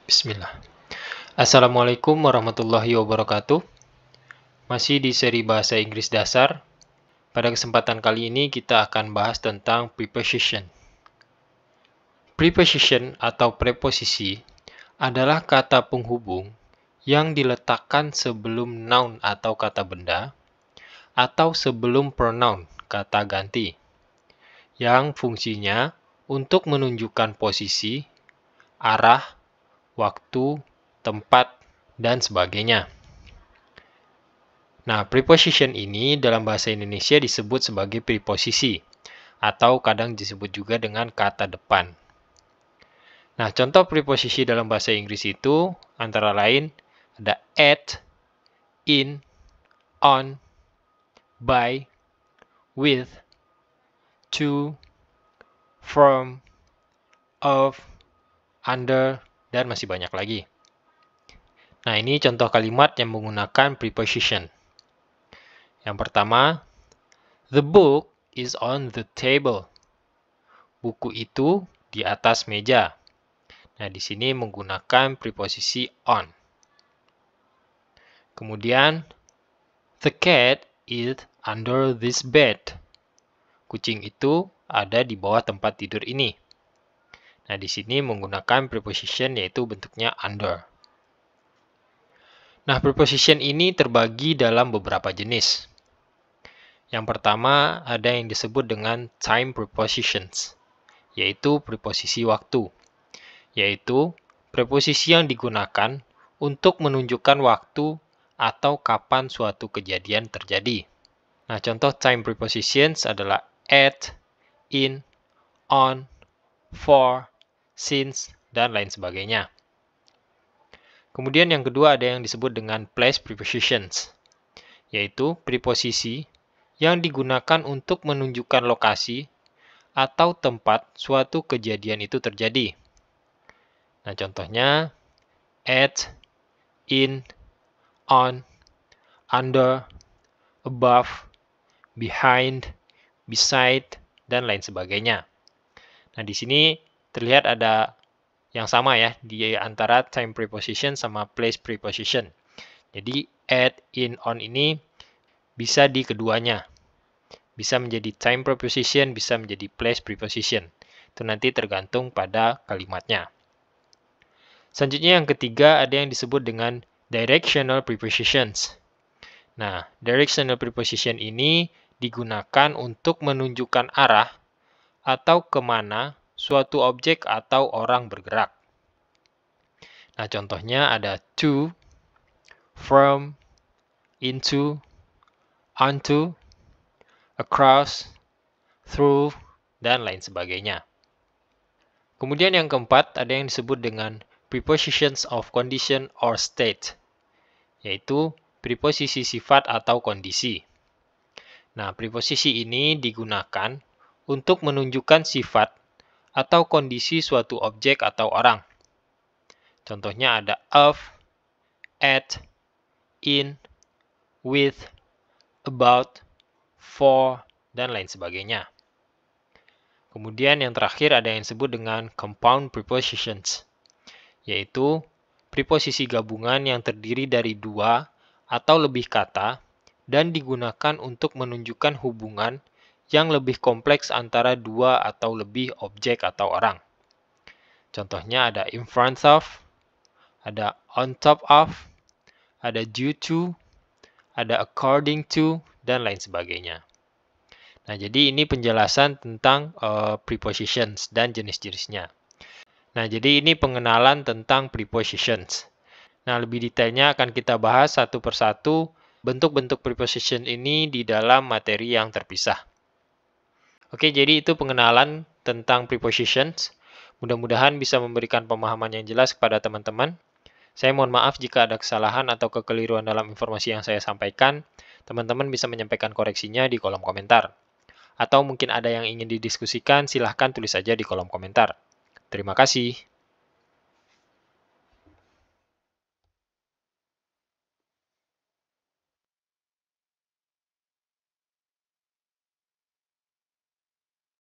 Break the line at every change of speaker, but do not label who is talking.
Bismillah. Assalamualaikum warahmatullahi wabarakatuh. Masih di seri bahasa Inggris dasar. Pada kesempatan kali ini kita akan bahas tentang preposition. Preposition atau preposisi adalah kata penghubung yang diletakkan sebelum noun atau kata benda atau sebelum pronoun kata ganti, yang fungsinya untuk menunjukkan posisi, arah, waktu, tempat, dan sebagainya. Nah, preposition ini dalam bahasa Indonesia disebut sebagai preposisi, atau kadang disebut juga dengan kata depan. Nah, contoh preposisi dalam bahasa Inggris itu antara lain ada at, in, on, by, with, to, from, of, under, dan masih banyak lagi. Nah, ini contoh kalimat yang menggunakan preposition. Yang pertama, the book is on the table. Buku itu di atas meja. Nah, di sini menggunakan preposisi on. Kemudian, the cat is under this bed. Kucing itu ada di bawah tempat tidur ini. Nah, di sini menggunakan preposition yaitu bentuknya under. Nah, preposition ini terbagi dalam beberapa jenis. Yang pertama, ada yang disebut dengan time prepositions, yaitu preposisi waktu. Yaitu preposisi yang digunakan untuk menunjukkan waktu atau kapan suatu kejadian terjadi. Nah, contoh time prepositions adalah at, in, on, for, since, dan lain sebagainya. Kemudian yang kedua ada yang disebut dengan place prepositions, yaitu preposisi yang digunakan untuk menunjukkan lokasi atau tempat suatu kejadian itu terjadi. Nah, contohnya at, in, on, under, above, behind, beside, dan lain sebagainya. Nah, di sini terlihat ada yang sama ya di antara time preposition sama place preposition. Jadi at, in, on ini bisa di keduanya. Bisa menjadi time preposition, bisa menjadi place preposition. Itu nanti tergantung pada kalimatnya. Selanjutnya yang ketiga ada yang disebut dengan directional prepositions. Nah, directional preposition ini digunakan untuk menunjukkan arah atau kemana suatu objek atau orang bergerak. Nah, contohnya ada to, from, into, onto, across, through, dan lain sebagainya. Kemudian yang keempat ada yang disebut dengan prepositions of condition or state, yaitu preposisi sifat atau kondisi. Nah, preposisi ini digunakan untuk menunjukkan sifat atau kondisi suatu objek atau orang. Contohnya ada of, at, in, with, about, for, dan lain sebagainya. Kemudian yang terakhir ada yang disebut dengan compound prepositions, yaitu preposisi gabungan yang terdiri dari dua atau lebih kata dan digunakan untuk menunjukkan hubungan yang lebih kompleks antara dua atau lebih objek atau orang. Contohnya ada in front of, ada on top of, ada due to, ada according to, dan lain sebagainya. Nah, jadi ini penjelasan tentang prepositions dan jenis-jenisnya. Nah, jadi ini pengenalan tentang prepositions. Nah, lebih detailnya akan kita bahas satu persatu bentuk-bentuk preposition ini di dalam materi yang terpisah. Oke, jadi itu pengenalan tentang prepositions. Mudah-mudahan bisa memberikan pemahaman yang jelas kepada teman-teman. Saya mohon maaf jika ada kesalahan atau kekeliruan dalam informasi yang saya sampaikan. Teman-teman bisa menyampaikan koreksinya di kolom komentar. Atau mungkin ada yang ingin didiskusikan, silahkan tulis saja di kolom komentar. Terima kasih.